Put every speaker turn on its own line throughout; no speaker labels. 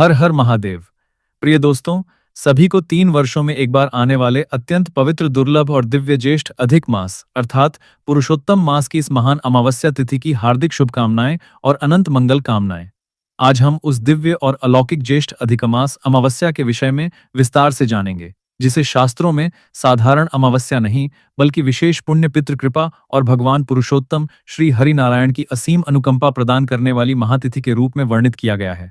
हर हर महादेव। प्रिय दोस्तों, सभी को 3 वर्षों में एक बार आने वाले अत्यंत पवित्र, दुर्लभ और दिव्य ज्येष्ठ अधिक मास अर्थात पुरुषोत्तम मास की इस महान अमावस्या तिथि की हार्दिक शुभकामनाएं और अनंत मंगल कामनाएं। आज हम उस दिव्य और अलौकिक ज्येष्ठ अधिक मास अमावस्या के विषय में विस्तार से जानेंगे, जिसे शास्त्रों में साधारण अमावस्या नहीं बल्कि विशेष पुण्य, पितृ कृपा और भगवान पुरुषोत्तम श्री हरि नारायण की असीम अनुकंपा प्रदान करने वाली महातिथि के रूप में वर्णित किया गया है।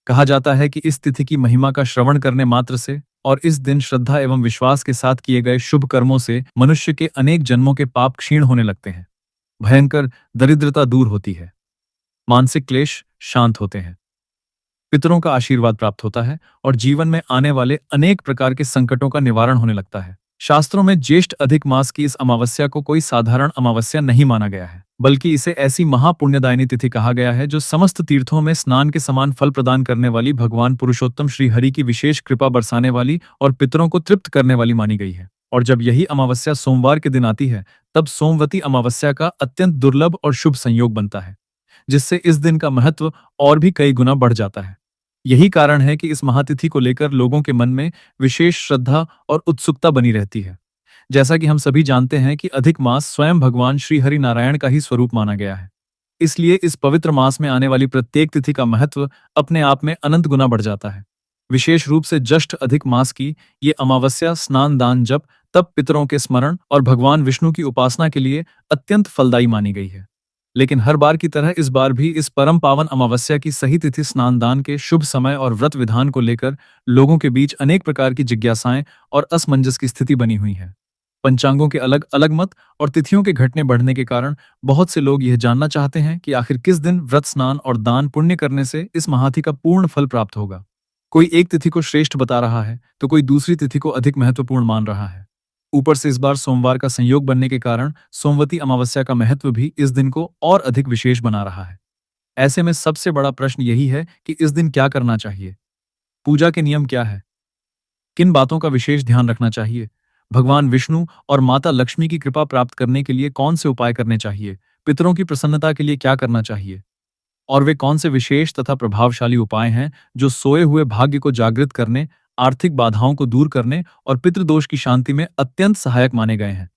कहा जाता है कि इस तिथि की महिमा का श्रवण करने मात्र से और इस दिन श्रद्धा एवं विश्वास के साथ किए गए शुभ कर्मों से मनुष्य के अनेक जन्मों के पाप क्षीण होने लगते हैं, भयंकर दरिद्रता दूर होती है, मानसिक क्लेश शांत होते हैं, पितरों का आशीर्वाद प्राप्त होता है और जीवन में आने वाले अनेक प्रकार के संकटों का निवारण होने लगता है। शास्त्रों में ज्येष्ठ अधिक मास की इस अमावस्या को कोई साधारण अमावस्या नहीं माना गया है, बल्कि इसे ऐसी महापुण्यदायिनी तिथि कहा गया है जो समस्त तीर्थों में स्नान के समान फल प्रदान करने वाली, भगवान पुरुषोत्तम श्री हरि की विशेष कृपा बरसाने वाली और पितरों को तृप्त करने वाली मानी गई है। और जब यही अमावस्या सोमवार के दिन आती है, तब सोमवती अमावस्या का अत्यंत दुर्लभ और शुभ संयोग बनता है, जिससे इस दिन का महत्व और भी कई गुना बढ़ जाता है। यही कारण है कि इस महातिथि को लेकर लोगों के मन में विशेष श्रद्धा और उत्सुकता बनी रहती है। जैसा कि हम सभी जानते हैं कि अधिक मास स्वयं भगवान श्री हरि नारायण का ही स्वरूप माना गया है। इसलिए इस पवित्र मास में आने वाली प्रत्येक तिथि का महत्व अपने आप में अनंत गुना बढ़ जाता है। विशेष रूप से ज्येष्ठ अधिक मास की ये अमावस्या स्नान, दान, जप, तप, पितरों के स्मरण और भगवान विष्णु की उपासना के लिए अत्यंत फलदायी मानी गई है। लेकिन हर बार की तरह इस बार भी इस परम पावन अमावस्या की सही तिथि, स्नान, दान के शुभ समय और व्रत विधान को लेकर लोगों के बीच अनेक प्रकार की जिज्ञासाएं और असमंजस की स्थिति बनी हुई है। पंचांगों के अलग अलग मत और तिथियों के घटने बढ़ने के कारण बहुत से लोग यह जानना चाहते हैं कि आखिर किस दिन व्रत, स्नान और दान पुण्य करने से इस महातिथि का पूर्ण फल प्राप्त होगा। कोई एक तिथि को श्रेष्ठ बता रहा है तो कोई दूसरी तिथि को अधिक महत्वपूर्ण मान रहा है। ऊपर से इस बार सोमवार का संयोग बनने के कारण सोमवती अमावस्या का महत्व भी इस दिन को और अधिक विशेष बना रहा है। ऐसे में सबसे बड़ा प्रश्न यही है कि इस दिन क्या करना चाहिए, पूजा के नियम क्या है, किन बातों का विशेष ध्यान रखना चाहिए, भगवान विष्णु और माता लक्ष्मी की कृपा प्राप्त करने के लिए कौन से उपाय करने चाहिए, पितरों की प्रसन्नता के लिए क्या करना चाहिए, और वे कौन से विशेष तथा प्रभावशाली उपाय हैं जो सोए हुए भाग्य को जागृत करने, आर्थिक बाधाओं को दूर करने और पितृदोष की शांति में अत्यंत सहायक माने गए हैं।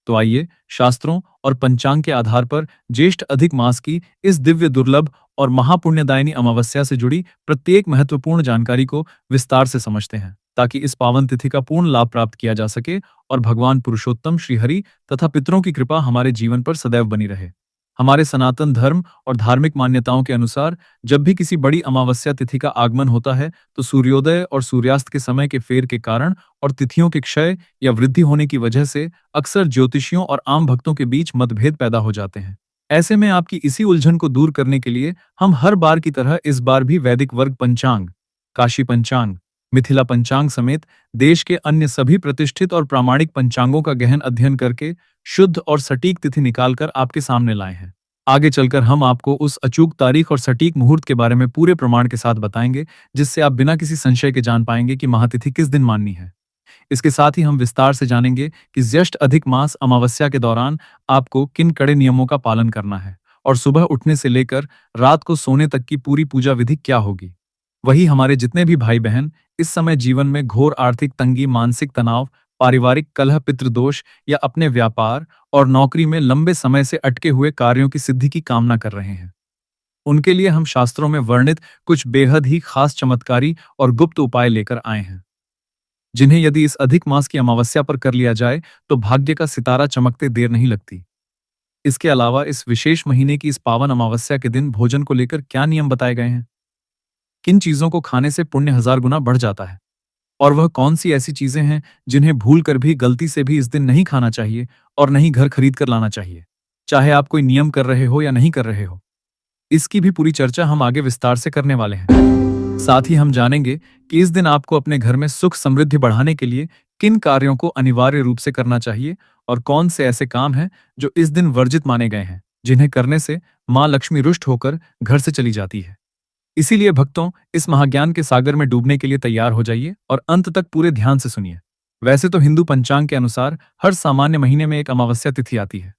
तो आइए, शास्त्रों और पंचांग के आधार पर ज्येष्ठ अधिक मास की इस दिव्य, दुर्लभ और महापुण्यदायिनी अमावस्या से जुड़ी प्रत्येक महत्वपूर्ण जानकारी को विस्तार से समझते हैं, ताकि इस पावन तिथि का पूर्ण लाभ प्राप्त किया जा सके और भगवान पुरुषोत्तम श्रीहरि तथा पितरों की कृपा हमारे जीवन पर सदैव बनी रहे। हमारे सनातन धर्म और धार्मिक मान्यताओं के अनुसार जब भी किसी बड़ी अमावस्या तिथि का आगमन होता है, तो सूर्योदय और सूर्यास्त के समय के फेर के कारण और तिथियों के क्षय या वृद्धि होने की वजह से अक्सर ज्योतिषियों और आम भक्तों के बीच मतभेद पैदा हो जाते हैं। ऐसे में आपकी इसी उलझन को दूर करने के लिए हम हर बार की तरह इस बार भी वैदिक वर्ग पंचांग, काशी पंचांग, मिथिला पंचांग समेत देश के अन्य सभी प्रतिष्ठित और प्रामाणिक पंचांगों का गहन अध्ययन करके शुद्ध और सटीक तिथि निकालकर आपके सामने लाए हैं। आगे चलकर हम आपको उस अचूक तारीख और सटीक मुहूर्त के बारे में पूरे प्रमाण के साथ बताएंगे, जिससे आप बिना किसी संशय के जान पाएंगे कि महातिथि किस दिन माननी है। इसके साथ ही हम विस्तार से जानेंगे कि ज्येष्ठ अधिक मास अमावस्या के दौरान आपको किन कड़े नियमों का पालन करना है और सुबह उठने से लेकर रात को सोने तक की पूरी पूजा विधि क्या होगी। वही हमारे जितने भी भाई बहन इस समय जीवन में घोर आर्थिक तंगी, मानसिक तनाव, पारिवारिक कलह, पितृदोष या अपने व्यापार और नौकरी में लंबे समय से अटके हुए कार्यों की सिद्धि की कामना कर रहे हैं, उनके लिए हम शास्त्रों में वर्णित कुछ बेहद ही खास, चमत्कारी और गुप्त उपाय लेकर आए हैं, जिन्हें यदि इस अधिक मास की अमावस्या पर कर लिया जाए तो भाग्य का सितारा चमकते देर नहीं लगती। इसके अलावा इस विशेष महीने की इस पावन अमावस्या के दिन भोजन को लेकर क्या नियम बताए गए हैं, किन चीजों को खाने से पुण्य 1000 गुना बढ़ जाता है, और वह कौन सी ऐसी चीजें हैं जिन्हें भूल कर भी, गलती से भी इस दिन नहीं खाना चाहिए और नहीं घर खरीद कर लाना चाहिए, चाहे आप कोई नियम कर रहे हो या नहीं कर रहे हो। इसकी भी पूरी चर्चा हम आगे विस्तार से करने वाले हैं। साथ ही हम जानेंगे कि इस दिन आपको अपने घर में सुख समृद्धि बढ़ाने के लिए किन कार्यों को अनिवार्य रूप से करना चाहिए और कौन से ऐसे काम हैं जो इस दिन वर्जित माने गए हैं, जिन्हें करने से मां लक्ष्मी रुष्ट होकर घर से चली जाती है। इसीलिए भक्तों, इस महाज्ञान के सागर में डूबने के लिए तैयार हो जाइए और अंत तक पूरे ध्यान से सुनिए। वैसे तो हिंदू पंचांग के अनुसार हर सामान्य महीने में एक अमावस्या तिथि आती है,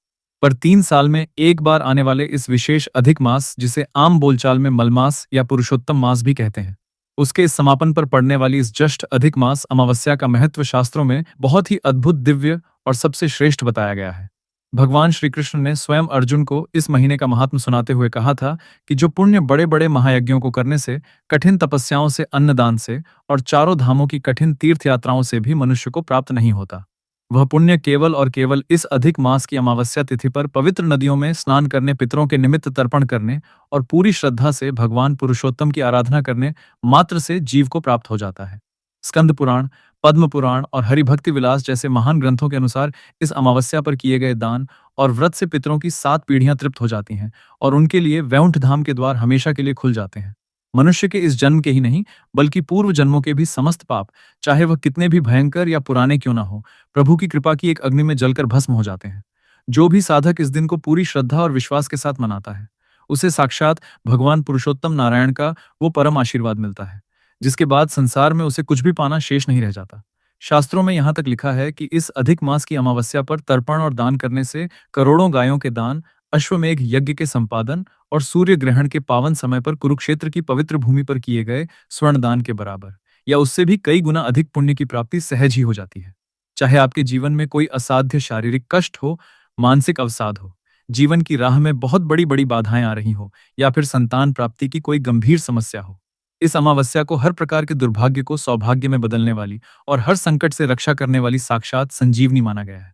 पर 3 साल में एक बार आने वाले इस विशेष अधिक मास, जिसे आम बोलचाल में मलमास या पुरुषोत्तम मास भी कहते हैं, उसके इस समापन पर पड़ने वाली इस जस्ट अधिक मास अमावस्या का महत्व शास्त्रों में बहुत ही अद्भुत, दिव्य और सबसे श्रेष्ठ बताया गया है। भगवान श्री कृष्ण ने स्वयं अर्जुन को इस महीने का महात्म सुनाते हुए कहा था कि जो पुण्य बड़े बड़े महायज्ञों को करने से, कठिन तपस्याओं से, अन्नदान से और चारों धामों की कठिन तीर्थ यात्राओं से भी मनुष्य को प्राप्त नहीं होता, वह पुण्य केवल और केवल इस अधिक मास की अमावस्या तिथि पर पवित्र नदियों में स्नान करने, पितरों के निमित्त तर्पण करने और पूरी श्रद्धा से भगवान पुरुषोत्तम की आराधना करने मात्र से जीव को प्राप्त हो जाता है। स्कंद पुराण, पद्म पुराण और हरिभक्ति विलास जैसे महान ग्रंथों के अनुसार इस अमावस्या पर किए गए दान और व्रत से पितरों की 7 पीढ़ियां तृप्त हो जाती हैं और उनके लिए वैकुंठ धाम के द्वार हमेशा के लिए खुल जाते हैं। मनुष्य के इस जन्म के ही नहीं, बल्कि पूर्व जन्मों के भी समस्त पाप, चाहे वह कितने भी भयंकर या पुराने क्यों ना हो, प्रभु की कृपा की एक अग्नि में जलकर भस्म हो जाते हैं। जो भी साधक इस दिन को पूरी श्रद्धा और विश्वास के साथ मनाता है, उसे साक्षात भगवान पुरुषोत्तम नारायण का वो परम आशीर्वाद मिलता है, जिसके बाद संसार में उसे कुछ भी पाना शेष नहीं रह जाता। शास्त्रों में यहाँ तक लिखा है कि इस अधिक मास की अमावस्या पर तर्पण और दान करने से करोड़ों गायों के दान, अश्वमेघ यज्ञ के संपादन और सूर्य ग्रहण के पावन समय पर कुरुक्षेत्र की पवित्र भूमि पर किए गए स्वर्ण दान के बराबर या उससे भी कई गुना अधिक पुण्य की प्राप्ति सहज ही हो जाती है। चाहे आपके जीवन में कोई असाध्य शारीरिक कष्ट हो, मानसिक अवसाद हो, जीवन की राह में बहुत बड़ी बड़ी बाधाएं आ रही हो या फिर संतान प्राप्ति की कोई गंभीर समस्या हो, इस अमावस्या को हर प्रकार के दुर्भाग्य को सौभाग्य में बदलने वाली और हर संकट से रक्षा करने वाली साक्षात संजीवनी माना गया है।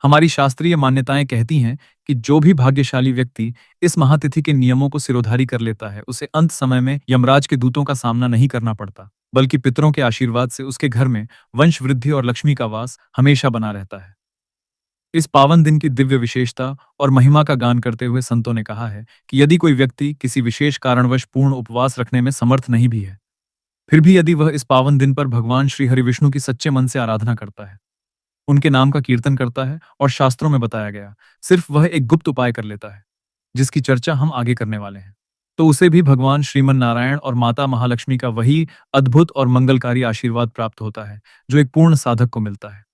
हमारी शास्त्रीय मान्यताएं कहती हैं कि जो भी भाग्यशाली व्यक्ति इस महातिथि के नियमों को सिरोधारी कर लेता है, उसे अंत समय में यमराज के दूतों का सामना नहीं करना पड़ता, बल्कि पितरों के आशीर्वाद से उसके घर में वंश वृद्धि और लक्ष्मी का वास हमेशा बना रहता है। इस पावन दिन की दिव्य विशेषता और महिमा का गान करते हुए संतों ने कहा है कि यदि कोई व्यक्ति किसी विशेष कारणवश पूर्ण उपवास रखने में समर्थ नहीं भी है, फिर भी यदि वह इस पावन दिन पर भगवान श्री हरि विष्णु की सच्चे मन से आराधना करता है, उनके नाम का कीर्तन करता है और शास्त्रों में बताया गया सिर्फ वह एक गुप्त उपाय कर लेता है, जिसकी चर्चा हम आगे करने वाले हैं, तो उसे भी भगवान श्रीमन नारायण और माता महालक्ष्मी का वही अद्भुत और मंगलकारी आशीर्वाद प्राप्त होता है जो एक पूर्ण साधक को मिलता है।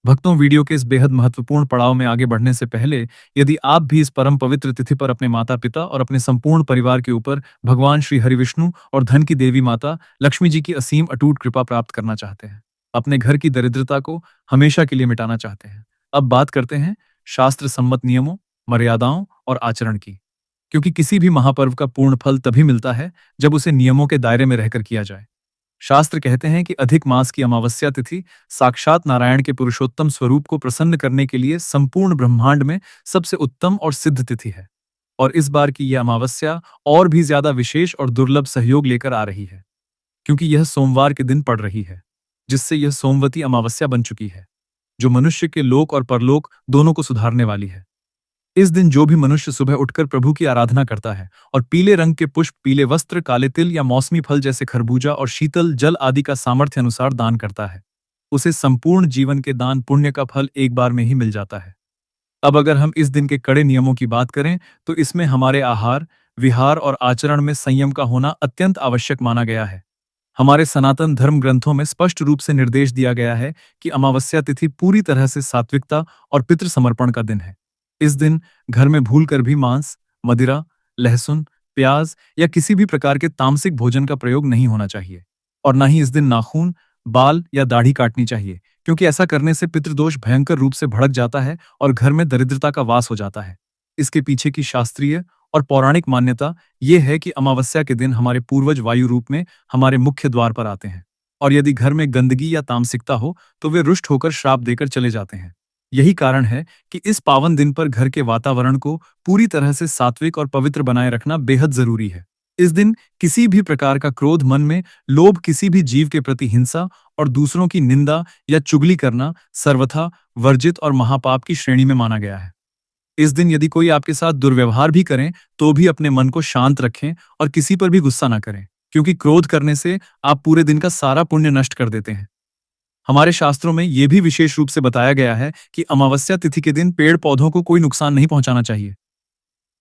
भक्तों, वीडियो के इस बेहद महत्वपूर्ण पड़ाव में आगे बढ़ने से पहले यदि आप भी इस परम पवित्र तिथि पर अपने माता पिता और अपने संपूर्ण परिवार के ऊपर भगवान श्री हरि विष्णु और धन की देवी माता लक्ष्मी जी की असीम अटूट कृपा प्राप्त करना चाहते हैं, अपने घर की दरिद्रता को हमेशा के लिए मिटाना चाहते हैं, अब बात करते हैं शास्त्र सम्मत नियमों, मर्यादाओं और आचरण की। क्योंकि किसी भी महापर्व का पूर्ण फल तभी मिलता है जब उसे नियमों के दायरे में रहकर किया जाए। शास्त्र कहते हैं कि अधिक मास की अमावस्या तिथि साक्षात नारायण के पुरुषोत्तम स्वरूप को प्रसन्न करने के लिए संपूर्ण ब्रह्मांड में सबसे उत्तम और सिद्ध तिथि है। और इस बार की यह अमावस्या और भी ज्यादा विशेष और दुर्लभ सहयोग लेकर आ रही है, क्योंकि यह सोमवार के दिन पड़ रही है, जिससे यह सोमवती अमावस्या बन चुकी है, जो मनुष्य के लोक और परलोक दोनों को सुधारने वाली है। इस दिन जो भी मनुष्य सुबह उठकर प्रभु की आराधना करता है और पीले रंग के पुष्प, पीले वस्त्र, काले तिल या मौसमी फल जैसे खरबूजा और शीतल जल आदि का सामर्थ्य अनुसार दान करता है, उसे संपूर्ण जीवन के दान पुण्य का फल एक बार में ही मिल जाता है। अब अगर हम इस दिन के कड़े नियमों की बात करें, तो इसमें हमारे आहार, विहार और आचरण में संयम का होना अत्यंत आवश्यक माना गया है। हमारे सनातन धर्म ग्रंथों में स्पष्ट रूप से निर्देश दिया गया है कि अमावस्या तिथि पूरी तरह से सात्विकता और पितृ समर्पण का दिन है। इस दिन घर में भूलकर भी मांस, मदिरा, लहसुन, प्याज या किसी भी प्रकार के तामसिक भोजन का प्रयोग नहीं होना चाहिए और न ही इस दिन नाखून, बाल या दाढ़ी काटनी चाहिए, क्योंकि ऐसा करने से पितृदोष भयंकर रूप से भड़क जाता है और घर में दरिद्रता का वास हो जाता है। इसके पीछे की शास्त्रीय और पौराणिक मान्यता यह है कि अमावस्या के दिन हमारे पूर्वज वायु रूप में हमारे मुख्य द्वार पर आते हैं और यदि घर में गंदगी या तामसिकता हो तो वे रुष्ट होकर श्राप देकर चले जाते हैं। यही कारण है कि इस पावन दिन पर घर के वातावरण को पूरी तरह से सात्विक और पवित्र बनाए रखना बेहद जरूरी है। इस दिन किसी भी प्रकार का क्रोध, मन में लोभ, किसी भी जीव के प्रति हिंसा और दूसरों की निंदा या चुगली करना सर्वथा वर्जित और महापाप की श्रेणी में माना गया है। इस दिन यदि कोई आपके साथ दुर्व्यवहार भी करें तो भी अपने मन को शांत रखें और किसी पर भी गुस्सा ना करें, क्योंकि क्रोध करने से आप पूरे दिन का सारा पुण्य नष्ट कर देते हैं। हमारे शास्त्रों में यह भी विशेष रूप से बताया गया है कि अमावस्या तिथि के दिन पेड़ पौधों को कोई नुकसान नहीं पहुंचाना चाहिए।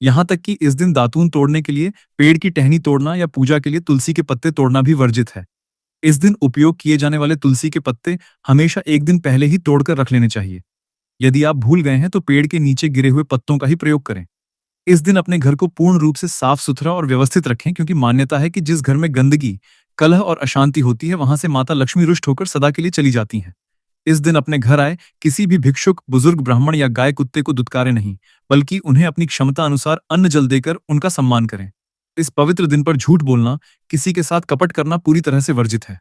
यहां तक कि इस दिन दातून तोड़ने के लिए पेड़ की टहनी तोड़ना या पूजा के लिए तुलसी के पत्ते तोड़ना भी वर्जित है। इस दिन उपयोग किए जाने वाले तुलसी के पत्ते हमेशा एक दिन पहले ही तोड़कर रख लेने चाहिए। यदि आप भूल गए हैं तो पेड़ के नीचे गिरे हुए पत्तों का ही प्रयोग करें। इस दिन अपने घर को पूर्ण रूप से साफ सुथरा और व्यवस्थित रखें, क्योंकि मान्यता है कि जिस घर में गंदगी, कलह और अशांति होती है, वहां से माता लक्ष्मी रुष्ट होकर सदा के लिए चली जाती हैं। इस दिन अपने घर आए किसी भी भिक्षुक, बुजुर्ग, ब्राह्मण या गाय कुत्ते को दुत्कारे नहीं, बल्कि उन्हें अपनी क्षमता अनुसार अन्न जल देकर उनका सम्मान करें। इस पवित्र दिन पर झूठ बोलना, किसी के साथ कपट करना पूरी तरह से वर्जित है,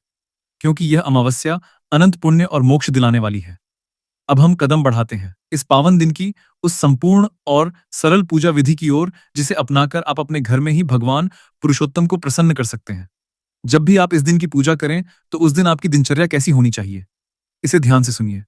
क्योंकि यह अमावस्या अनंत पुण्य और मोक्ष दिलाने वाली है। अब हम कदम बढ़ाते हैं इस पावन दिन की उस संपूर्ण और सरल पूजा विधि की ओर, जिसे अपनाकर आप अपने घर में ही भगवान पुरुषोत्तम को प्रसन्न कर सकते हैं। जब भी आप इस दिन की पूजा करें, तो उस दिन आपकी दिनचर्या कैसी होनी चाहिए, इसे ध्यान से सुनिए।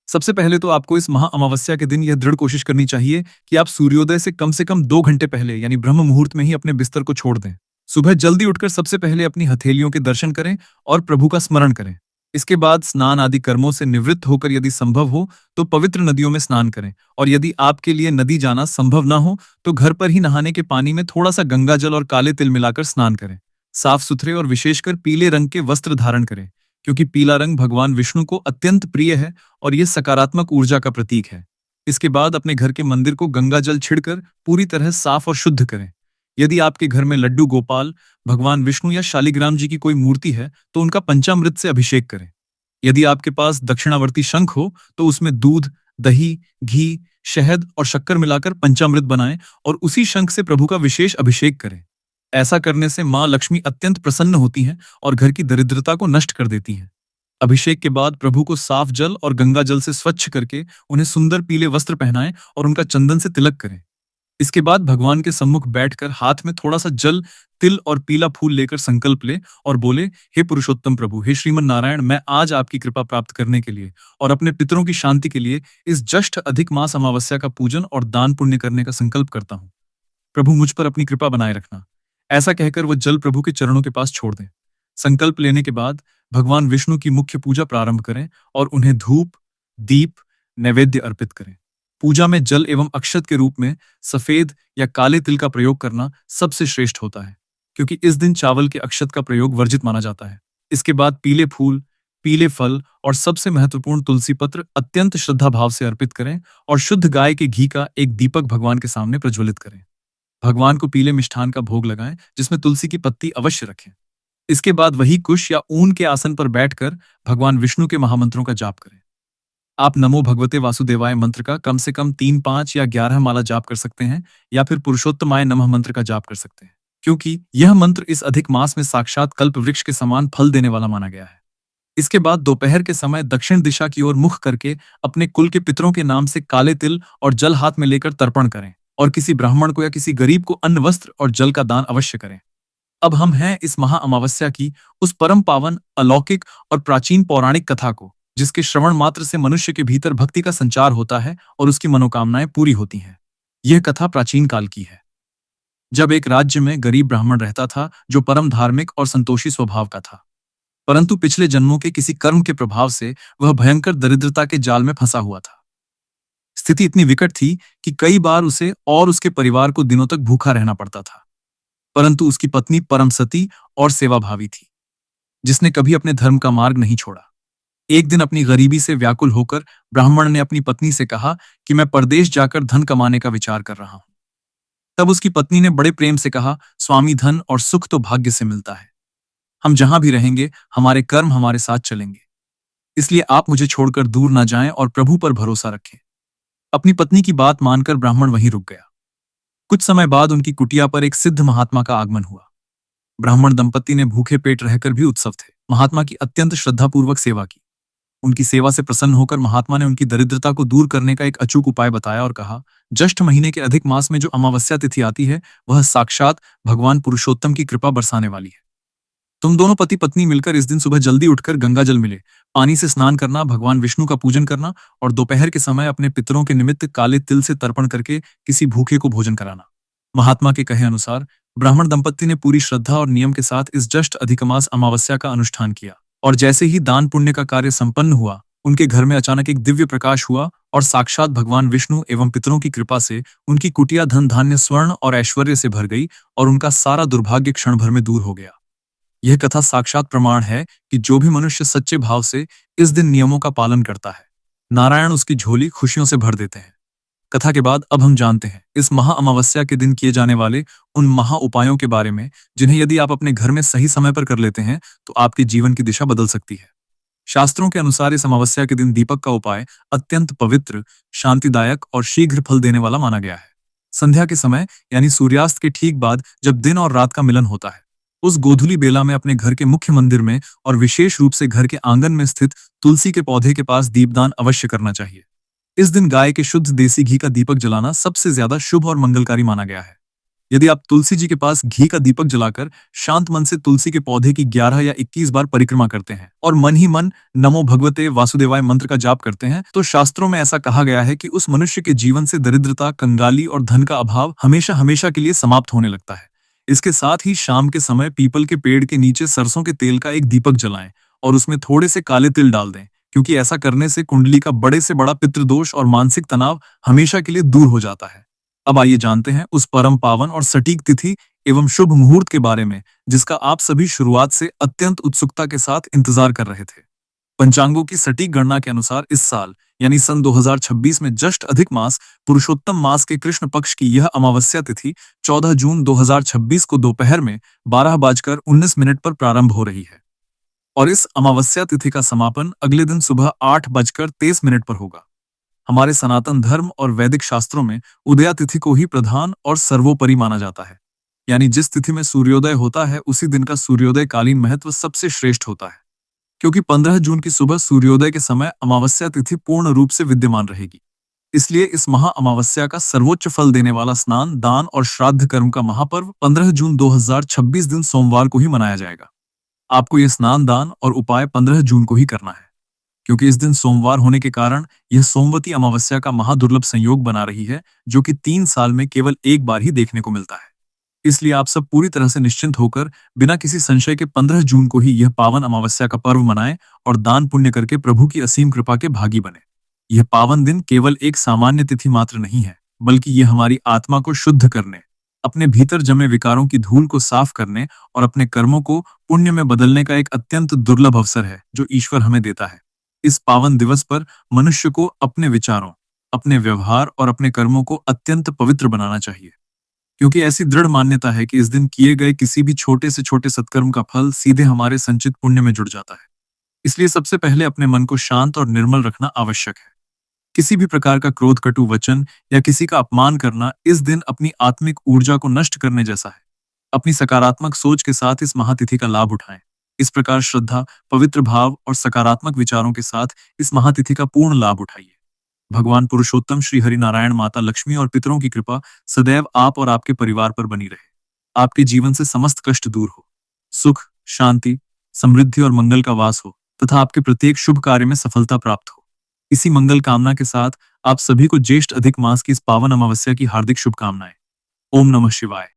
सबसे पहले तो आपको इस महा अमावस्या के दिन यह दृढ़ कोशिश करनी चाहिए कि आप सूर्योदय से कम 2 घंटे पहले यानी ब्रह्म मुहूर्त में ही अपने बिस्तर को छोड़ दें। सुबह जल्दी उठकर सबसे पहले अपनी हथेलियों के दर्शन करें और प्रभु का स्मरण करें। इसके बाद स्नान आदि कर्मों से निवृत्त होकर यदि संभव हो तो पवित्र नदियों में स्नान करें, और यदि आपके लिए नदी जाना संभव ना हो तो घर पर ही नहाने के पानी में थोड़ा सा गंगा जल और काले तिल मिलाकर स्नान करें। साफ सुथरे और विशेषकर पीले रंग के वस्त्र धारण करें, क्योंकि पीला रंग भगवान विष्णु को अत्यंत प्रिय है और यह सकारात्मक ऊर्जा का प्रतीक है। इसके बाद अपने घर के मंदिर को गंगा जल छिड़कर पूरी तरह साफ और शुद्ध करें। यदि आपके घर में लड्डू गोपाल, भगवान विष्णु या शालिग्राम जी की कोई मूर्ति है तो उनका पंचामृत से अभिषेक करें। यदि आपके पास दक्षिणावर्ती शंख हो तो उसमें दूध, दही, घी, शहद और शक्कर मिलाकर पंचामृत बनाएं और उसी शंख से प्रभु का विशेष अभिषेक करें। ऐसा करने से मां लक्ष्मी अत्यंत प्रसन्न होती हैं और घर की दरिद्रता को नष्ट कर देती हैं। अभिषेक के बाद प्रभु को साफ जल और गंगा जल से स्वच्छ करके उन्हें सुंदर पीले वस्त्र पहनाएं और उनका चंदन से तिलक करें। इसके बाद भगवान के सम्मुख बैठकर हाथ में थोड़ा सा जल, तिल और पीला फूल लेकर संकल्प ले और बोले, हे पुरुषोत्तम प्रभु, हे श्रीमन नारायण, मैं आज आपकी कृपा प्राप्त करने के लिए और अपने पितरों की शांति के लिए इस ज्येष्ठ अधिक मास अमावस्या का पूजन और दान पुण्य करने का संकल्प करता हूँ। प्रभु मुझ पर अपनी कृपा बनाए रखना। ऐसा कहकर वह जल प्रभु के चरणों के पास छोड़ दें। संकल्प लेने के बाद भगवान विष्णु की मुख्य पूजा प्रारंभ करें और उन्हें धूप, दीप, नैवेद्य अर्पित करें। पूजा में जल एवं अक्षत के रूप में सफेद या काले तिल का प्रयोग करना सबसे श्रेष्ठ होता है, क्योंकि इस दिन चावल के अक्षत का प्रयोग वर्जित माना जाता है। इसके बाद पीले फूल, पीले फल और सबसे महत्वपूर्ण तुलसी पत्र अत्यंत श्रद्धा भाव से अर्पित करें और शुद्ध गाय के घी का एक दीपक भगवान के सामने प्रज्वलित करें। भगवान को पीले मिष्ठान का भोग लगाएं, जिसमें तुलसी की पत्ती अवश्य रखें। इसके बाद वही कुश या ऊन के आसन पर बैठकर भगवान विष्णु के महामंत्रों का जाप करें। आप नमो भगवते वासुदेवाय मंत्र का कम से कम 3, 5 या 11 माला जाप कर सकते हैं, या फिर पुरुषोत्तमाय नमः मंत्र का जाप कर सकते हैं, क्योंकि यह मंत्र इस अधिक मास में साक्षात कल्प वृक्ष के समान फल देने वाला माना गया है। इसके बाद दोपहर के समय दक्षिण दिशा की ओर मुख करके अपने कुल के पितरों के नाम से काले तिल और जल हाथ में लेकर तर्पण करें और किसी ब्राह्मण को या किसी गरीब को अन्न, वस्त्र और जल का दान अवश्य करें। अब हम हैं इस महा अमावस्या की उस परम पावन, अलौकिक और प्राचीन पौराणिक कथा को, जिसके श्रवण मात्र से मनुष्य के भीतर भक्ति का संचार होता है और उसकी मनोकामनाएं पूरी होती हैं। यह कथा प्राचीन काल की है, जब एक राज्य में गरीब ब्राह्मण रहता था जो परम धार्मिक और संतोषी स्वभाव का था। परंतु पिछले जन्मों के किसी कर्म के प्रभाव से वह भयंकर दरिद्रता के जाल में फंसा हुआ था। स्थिति इतनी विकट थी कि कई बार उसे और उसके परिवार को दिनों तक भूखा रहना पड़ता था। परंतु उसकी पत्नी परम सती और सेवाभावी थी, जिसने कभी अपने धर्म का मार्ग नहीं छोड़ा। एक दिन अपनी गरीबी से व्याकुल होकर ब्राह्मण ने अपनी पत्नी से कहा कि मैं परदेश जाकर धन कमाने का विचार कर रहा हूं। तब उसकी पत्नी ने बड़े प्रेम से कहा, स्वामी, धन और सुख तो भाग्य से मिलता है। हम जहां भी रहेंगे हमारे कर्म हमारे साथ चलेंगे, इसलिए आप मुझे छोड़कर दूर ना जाएं और प्रभु पर भरोसा रखें। अपनी पत्नी की बात मानकर ब्राह्मण वहीं रुक गया। कुछ समय बाद उनकी कुटिया पर एक सिद्ध महात्मा का आगमन हुआ। ब्राह्मण दंपत्ति ने भूखे पेट रहकर भी उत्सव थे महात्मा की अत्यंत श्रद्धापूर्वक सेवा की। उनकी सेवा से प्रसन्न होकर महात्मा ने उनकी दरिद्रता को दूर करने का एक अचूक उपाय बताया और कहा, ज्येष्ठ महीने के अधिक मास में जो अमावस्या तिथि आती है वह साक्षात भगवान पुरुषोत्तम की कृपा बरसाने वाली है। तुम दोनों पति पत्नी मिलकर इस दिन सुबह जल्दी उठकर गंगा जल मिले पानी से स्नान करना, भगवान विष्णु का पूजन करना और दोपहर के समय अपने पितरों के निमित्त काले तिल से तर्पण करके किसी भूखे को भोजन कराना। महात्मा के कहे अनुसार ब्राह्मण दंपत्ति ने पूरी श्रद्धा और नियम के साथ इस ज्येष्ठ अधिकमास अमावस्या का अनुष्ठान किया, और जैसे ही दान पुण्य का कार्य संपन्न हुआ, उनके घर में अचानक एक दिव्य प्रकाश हुआ और साक्षात भगवान विष्णु एवं पितरों की कृपा से उनकी कुटिया धन, धान्य, स्वर्ण और ऐश्वर्य से भर गई और उनका सारा दुर्भाग्य क्षण भर में दूर हो गया। यह कथा साक्षात प्रमाण है कि जो भी मनुष्य सच्चे भाव से इस दिन नियमों का पालन करता है, नारायण उसकी झोली खुशियों से भर देते हैं। कथा के बाद अब हम जानते हैं इस महा अमावस्या के दिन किए जाने वाले उन महा उपायों के बारे में, जिन्हें यदि आप अपने घर में सही समय पर कर लेते हैं तो आपके जीवन की दिशा बदल सकती है। शास्त्रों के अनुसार इस अमावस्या के दिन दीपक का उपाय अत्यंत पवित्र, शांतिदायक और शीघ्र फल देने वाला माना गया है। संध्या के समय यानी सूर्यास्त के ठीक बाद जब दिन और रात का मिलन होता है, उस गोधूली बेला में अपने घर के मुख्य मंदिर में और विशेष रूप से घर के आंगन में स्थित तुलसी के पौधे के पास दीपदान अवश्य करना चाहिए। इस दिन गाय के शुद्ध देसी घी का दीपक जलाना सबसे ज्यादा शुभ और मंगलकारी माना गया है। यदि आप तुलसी जी के पास घी का दीपक जलाकर शांत मन से तुलसी के पौधे की 11 या 21 बार परिक्रमा करते हैं और मन ही मन नमो भगवते वासुदेवाय मंत्र का जाप करते हैं, तो शास्त्रों में ऐसा कहा गया है कि उस मनुष्य के जीवन से दरिद्रता, कंगाली और धन का अभाव हमेशा हमेशा के लिए समाप्त होने लगता है। इसके साथ ही शाम के समय पीपल के पेड़ के नीचे सरसों के तेल का एक दीपक जलाएं और उसमें थोड़े से काले तिल डाल दें, क्योंकि ऐसा करने से कुंडली का बड़े से बड़ा पितृदोष और मानसिक तनाव हमेशा के लिए दूर हो जाता है। अब आइए जानते हैं उस परम पावन और सटीक तिथि एवं शुभ मुहूर्त के बारे में, जिसका आप सभी शुरुआत से अत्यंत उत्सुकता के साथ इंतजार कर रहे थे। पंचांगों की सटीक गणना के अनुसार इस साल यानी सन 2026 में जस्ट अधिक मास पुरुषोत्तम मास के कृष्ण पक्ष की यह अमावस्या तिथि 14 जून 2026 को दोपहर में 12:19 पर प्रारंभ हो रही है और इस अमावस्या तिथि का समापन अगले दिन सुबह 8:23 पर होगा। हमारे सनातन धर्म और वैदिक शास्त्रों में उदया तिथि को ही प्रधान और सर्वोपरि माना जाता है, यानी जिस तिथि में सूर्योदय होता है उसी दिन का सूर्योदय कालीन महत्व सबसे श्रेष्ठ होता है। क्योंकि 15 जून की सुबह सूर्योदय के समय अमावस्या तिथि पूर्ण रूप से विद्यमान रहेगी, इसलिए इस महा अमावस्या का सर्वोच्च फल देने वाला स्नान, दान और श्राद्ध कर्म का महापर्व 15 जून 2026 दिन सोमवार को ही मनाया जाएगा। आपको यह स्नान, दान और उपाय 15 जून को ही करना है, क्योंकि इस दिन सोमवार होने के कारण यह सोमवती अमावस्या का महादुर्लभ संयोग बना रही है, जो कि 3 साल में केवल एक बार ही देखने को मिलता है। इसलिए आप सब पूरी तरह से निश्चिंत होकर बिना किसी संशय के 15 जून को ही यह पावन अमावस्या का पर्व मनाएं और दान पुण्य करके प्रभु की असीम कृपा के भागी बने। यह पावन दिन केवल एक सामान्य तिथि मात्र नहीं है, बल्कि यह हमारी आत्मा को शुद्ध करने, अपने भीतर जमे विकारों की धूल को साफ करने और अपने कर्मों को पुण्य में बदलने का एक अत्यंत दुर्लभ अवसर है जो ईश्वर हमें देता है। इस पावन दिवस पर मनुष्य को अपने विचारों, अपने व्यवहार और अपने कर्मों को अत्यंत पवित्र बनाना चाहिए, क्योंकि ऐसी दृढ़ मान्यता है कि इस दिन किए गए किसी भी छोटे से छोटे सत्कर्म का फल सीधे हमारे संचित पुण्य में जुड़ जाता है। इसलिए सबसे पहले अपने मन को शांत और निर्मल रखना आवश्यक है। किसी भी प्रकार का क्रोध, कटु वचन या किसी का अपमान करना इस दिन अपनी आत्मिक ऊर्जा को नष्ट करने जैसा है। अपनी सकारात्मक सोच के साथ इस महातिथि का लाभ उठाएं। इस प्रकार श्रद्धा, पवित्र भाव और सकारात्मक विचारों के साथ इस महातिथि का पूर्ण लाभ उठाइए। भगवान पुरुषोत्तम श्री हरि नारायण, माता लक्ष्मी और पितरों की कृपा सदैव आप और आपके परिवार पर बनी रहे। आपके जीवन से समस्त कष्ट दूर हो, सुख, शांति, समृद्धि और मंगल का वास हो तथा आपके प्रत्येक शुभ कार्य में सफलता प्राप्त हो। इसी मंगल कामना के साथ आप सभी को ज्येष्ठ अधिक मास की इस पावन अमावस्या की हार्दिक शुभकामनाएं। ओम नमः शिवाय।